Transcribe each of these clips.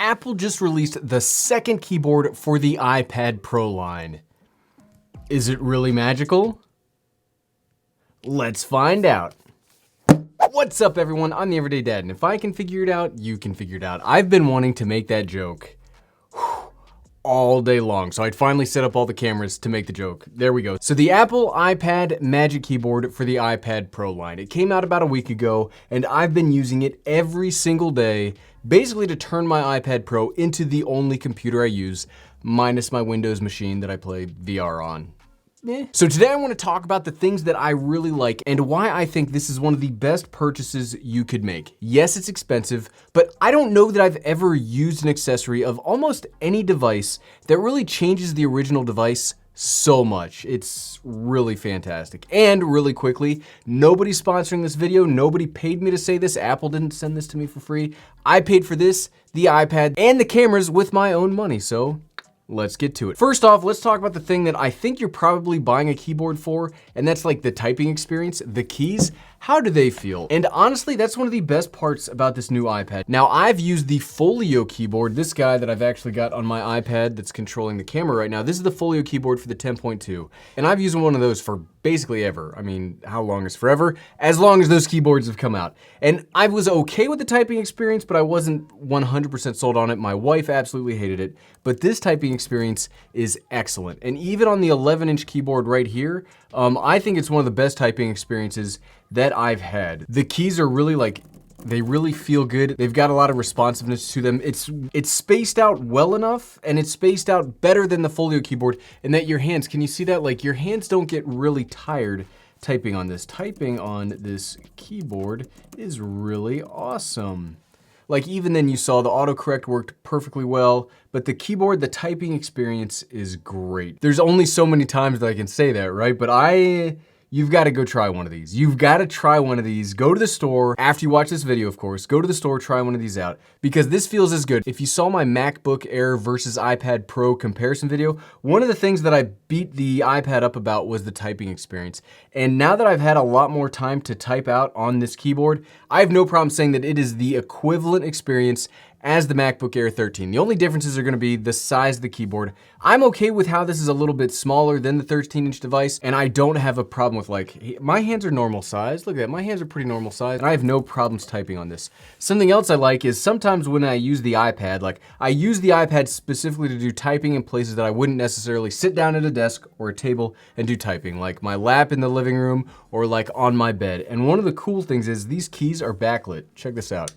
Apple just released the second keyboard for the iPad Pro line. Is it really magical? Let's find out. What's up everyone, I'm the Everyday Dad, and if I can figure it out, you can figure it out. I've been wanting to make that joke all day long, so I'd finally set up all the cameras to make the joke. There we go. So the Apple iPad Magic Keyboard for the iPad Pro line. It came out about a week ago, and I've been using it every single day, basically to turn my iPad Pro into the only computer I use, minus my Windows machine that I play VR on. So today I want to talk about the things that I really like and why I think this is one of the best purchases you could make. Yes, it's expensive, but I don't know that I've ever used an accessory of almost any device that really changes the original device so much. It's really fantastic. And really quickly, nobody's sponsoring this video. Nobody paid me to say this. Apple didn't send this to me for free. I paid for this, the iPad, and the cameras with my own money, so let's get to it. First off, let's talk about the thing that I think you're probably buying a keyboard for, and that's like the typing experience, the keys. How do they feel? And honestly, that's one of the best parts about this new iPad. Now, I've used the Folio keyboard, this guy that I've actually got on my iPad that's controlling the camera right now. This is the Folio keyboard for the 10.2, and I've used one of those for basically ever. I mean, how long is forever? As long as those keyboards have come out. And I was okay with the typing experience, but I wasn't 100% sold on it. My wife absolutely hated it, but this typing experience is excellent. And even on the 11-inch keyboard right here, I think it's one of the best typing experiences that I've had. The keys are really they really feel good. They've got a lot of responsiveness to them. It's spaced out well enough, and it's spaced out better than the Folio keyboard, and that your hands, can you see that? Like, your hands don't get really tired typing on this. Typing on this keyboard is really awesome. Like, even then you saw the autocorrect worked perfectly well, but the keyboard, the typing experience is great. There's only so many times that I can say that, right? But you've got to go try one of these. You've got to try one of these. Go to the store, after you watch this video, of course, go to the store, try one of these out, because this feels as good. If you saw my MacBook Air versus iPad Pro comparison video, one of the things that I beat the iPad up about was the typing experience. And now that I've had a lot more time to type out on this keyboard, I have no problem saying that it is the equivalent experience as the MacBook Air 13. The only differences are gonna be the size of the keyboard. I'm okay with how this is a little bit smaller than the 13-inch device, and I don't have a problem with, like, my hands are normal size. Look at that, my hands are pretty normal size, and I have no problems typing on this. Something else I like is sometimes when I use the iPad, like, I use the iPad specifically to do typing in places that I wouldn't necessarily sit down at a desk or a table and do typing, like my lap in the living room or like on my bed. And one of the cool things is these keys are backlit. Check this out.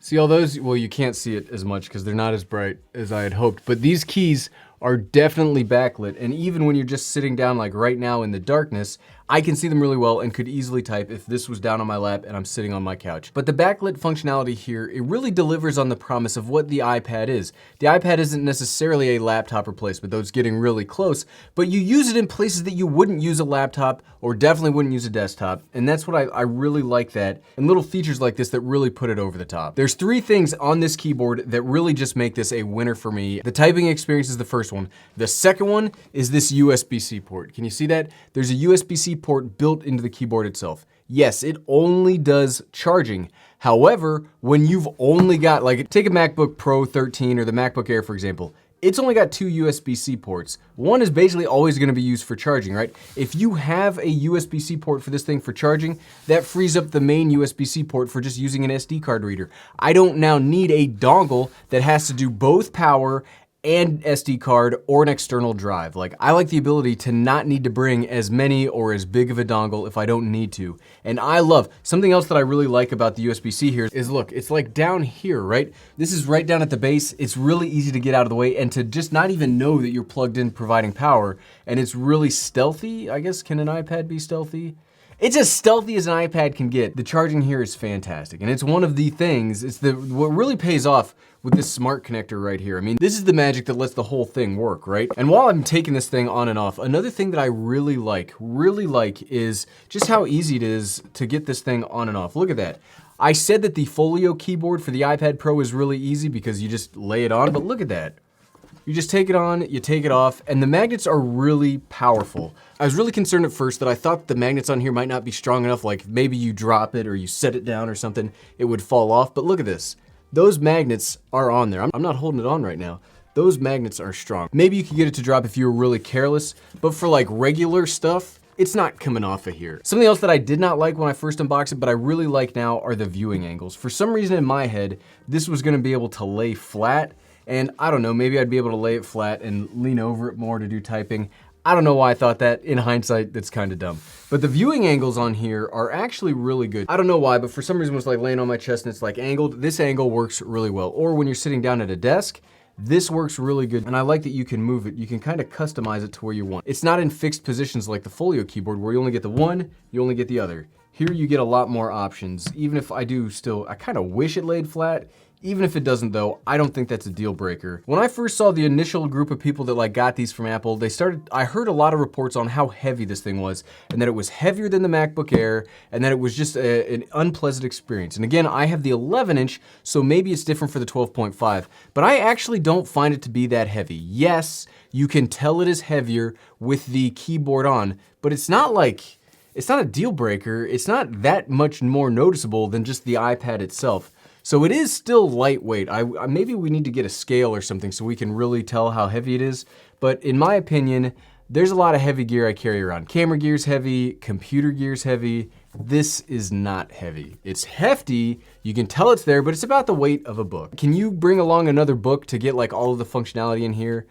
See all those? Well, you can't see it as much because they're not as bright as I had hoped, but these keys are definitely backlit, and even when you're just sitting down like right now in the darkness, I can see them really well and could easily type if this was down on my lap and I'm sitting on my couch. But the backlit functionality here, it really delivers on the promise of what the iPad is. The iPad isn't necessarily a laptop replacement, though it's getting really close, but you use it in places that you wouldn't use a laptop or definitely wouldn't use a desktop, and that's what I really like that, and little features like this that really put it over the top. There's three things on this keyboard that really just make this a winner for me. The typing experience is the first one. The second one is this USB-C port. Can you see that? There's a USB-C port built into the keyboard itself. Yes, it only does charging. However, when you've only got, like, take a MacBook Pro 13 or the MacBook Air, for example, it's only got two USB-C ports. One is basically always gonna be used for charging, right? If you have a USB-C port for this thing for charging, that frees up the main USB-C port for just using an SD card reader. I don't now need a dongle that has to do both power and SD card or an external drive. Like, I like the ability to not need to bring as many or as big of a dongle if I don't need to. And I love, something else that I really like about the USB-C here is, look, it's like down here, right? This is right down at the base. It's really easy to get out of the way and to just not even know that you're plugged in providing power. And it's really stealthy, I guess. Can an iPad be stealthy? It's as stealthy as an iPad can get. The charging here is fantastic, and it's one of the things, what really pays off with this smart connector right here. I mean, this is the magic that lets the whole thing work, right? And while I'm taking this thing on and off, another thing that I really like is just how easy it is to get this thing on and off. Look at that. I said that the Folio keyboard for the iPad Pro is really easy because you just lay it on, but look at that. You just take it on, you take it off, and the magnets are really powerful. I was really concerned at first that I thought the magnets on here might not be strong enough, like maybe you drop it or you set it down or something, it would fall off, but look at this. those magnets are on there. I'm not holding it on right now. Those magnets are strong. Maybe you could get it to drop if you were really careless, but for like regular stuff, it's not coming off of here. Something else that I did not like when I first unboxed it, but I really like now are the viewing angles. For some reason in my head, this was gonna be able to lay flat, and I don't know, maybe I'd be able to lay it flat and lean over it more to do typing. I don't know why I thought that. In hindsight, that's kind of dumb. But the viewing angles on here are actually really good. I don't know why, but for some reason it was like laying on my chest and it's like angled. This angle works really well. Or when you're sitting down at a desk, this works really good. And I like that you can move it. You can kind of customize it to where you want. It's not in fixed positions like the Folio keyboard where you only get the one, you only get the other. Here you get a lot more options. Even if I kind of wish it laid flat. Even if it doesn't though, I don't think that's a deal breaker. When I first saw the initial group of people that like got these from Apple, I heard a lot of reports on how heavy this thing was and that it was heavier than the MacBook Air and that it was just an unpleasant experience. And again, I have the 11-inch, so maybe it's different for the 12.5, but I actually don't find it to be that heavy. Yes, you can tell it is heavier with the keyboard on, but it's not a deal breaker. It's not that much more noticeable than just the iPad itself. So it is still lightweight. Maybe we need to get a scale or something so we can really tell how heavy it is. But in my opinion, there's a lot of heavy gear I carry around. Camera gear's heavy, computer gear's heavy. This is not heavy. It's hefty, you can tell it's there, but it's about the weight of a book. Can you bring along another book to get like all of the functionality in here?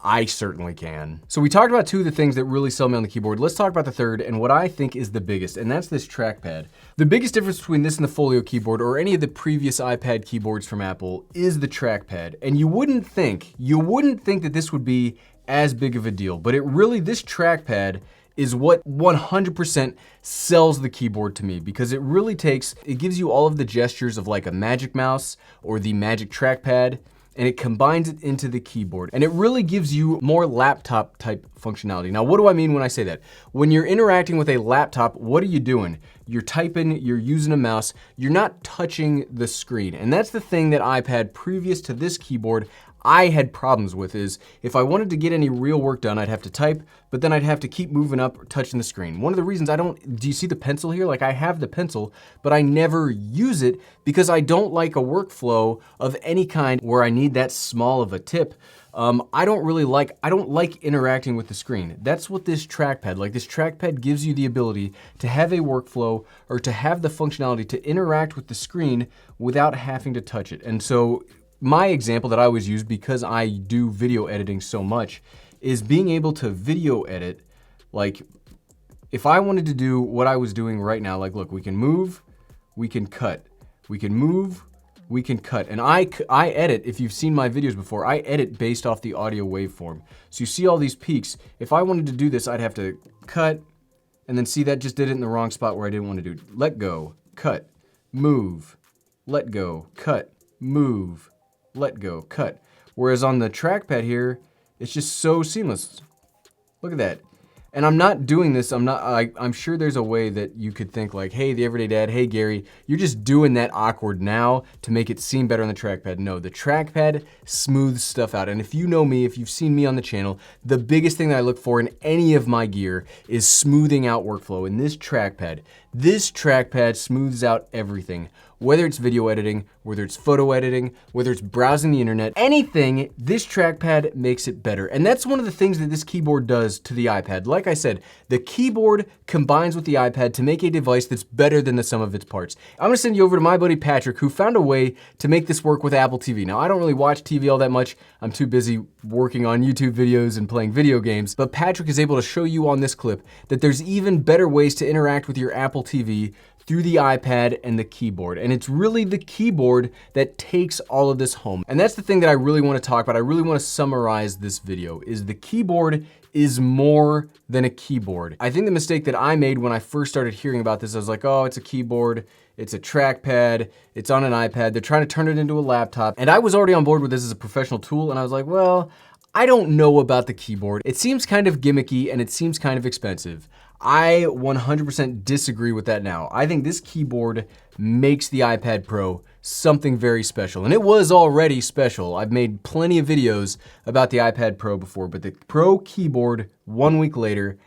I certainly can. So we talked about two of the things that really sell me on the keyboard. Let's talk about the third and what I think is the biggest, and that's this trackpad. The biggest difference between this and the Folio keyboard or any of the previous iPad keyboards from Apple is the trackpad. And you wouldn't think that this would be as big of a deal, but this trackpad is what 100% sells the keyboard to me because it gives you all of the gestures of like a Magic Mouse or the Magic Trackpad, and it combines it into the keyboard. And it really gives you more laptop type functionality. Now, what do I mean when I say that? When you're interacting with a laptop, what are you doing? You're typing, you're using a mouse, you're not touching the screen. And that's the thing that iPad previous to this keyboard I had problems with is if I wanted to get any real work done, I'd have to type, but then I'd have to keep moving up or touching the screen. One of the reasons do you see the pencil here? Like I have the pencil, but I never use it because I don't like a workflow of any kind where I need that small of a tip. I don't like interacting with the screen. That's what this trackpad gives you the ability to have a workflow or to have the functionality to interact with the screen without having to touch it. And so my example that I always use because I do video editing so much is being able to video edit. Like if I wanted to do what I was doing right now, like look, we can move, we can cut, we can move, we can cut. And I edit, if you've seen my videos before, I edit based off the audio waveform. So you see all these peaks. If I wanted to do this, I'd have to cut and then see that just did it in the wrong spot where I didn't want to do it. Let go, cut, move, let go, cut, move, let go, cut. Whereas on the trackpad here, it's just so seamless. Look at that. And I'm not doing this, I'm sure there's a way that you could think like, hey, the Everyday Dad, hey, Gary, you're just doing that awkward now to make it seem better on the trackpad. No, the trackpad smooths stuff out. And if you know me, if you've seen me on the channel, the biggest thing that I look for in any of my gear is smoothing out workflow. And this trackpad smooths out everything. Whether it's video editing, whether it's photo editing, whether it's browsing the internet, anything, this trackpad makes it better. And that's one of the things that this keyboard does to the iPad. Like I said, the keyboard combines with the iPad to make a device that's better than the sum of its parts. I'm gonna send you over to my buddy Patrick, who found a way to make this work with Apple TV. Now, I don't really watch TV all that much. I'm too busy working on YouTube videos and playing video games, but Patrick is able to show you on this clip that there's even better ways to interact with your Apple TV through the iPad and the keyboard. And it's really the keyboard that takes all of this home. And that's the thing that I really want to talk about. I really want to summarize this video is the keyboard is more than a keyboard. I think the mistake that I made when I first started hearing about this, I was like, oh, it's a keyboard, it's a trackpad, it's on an iPad, they're trying to turn it into a laptop. And I was already on board with this as a professional tool, and I was like, well, I don't know about the keyboard. It seems kind of gimmicky and it seems kind of expensive. I 100% disagree with that now. I think this keyboard makes the iPad Pro something very special, and it was already special. I've made plenty of videos about the iPad Pro before, but the Pro keyboard 1 week later,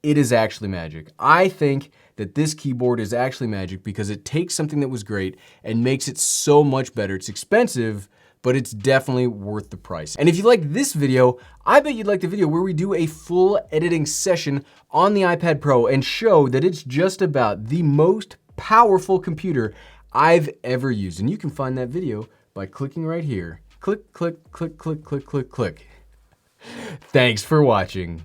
it is actually magic. I think that this keyboard is actually magic because it takes something that was great and makes it so much better. It's expensive, but it's definitely worth the price. And if you like this video, I bet you'd like the video where we do a full editing session on the iPad Pro and show that it's just about the most powerful computer I've ever used. And you can find that video by clicking right here. Click, click, click, click, click, click, click. Thanks for watching.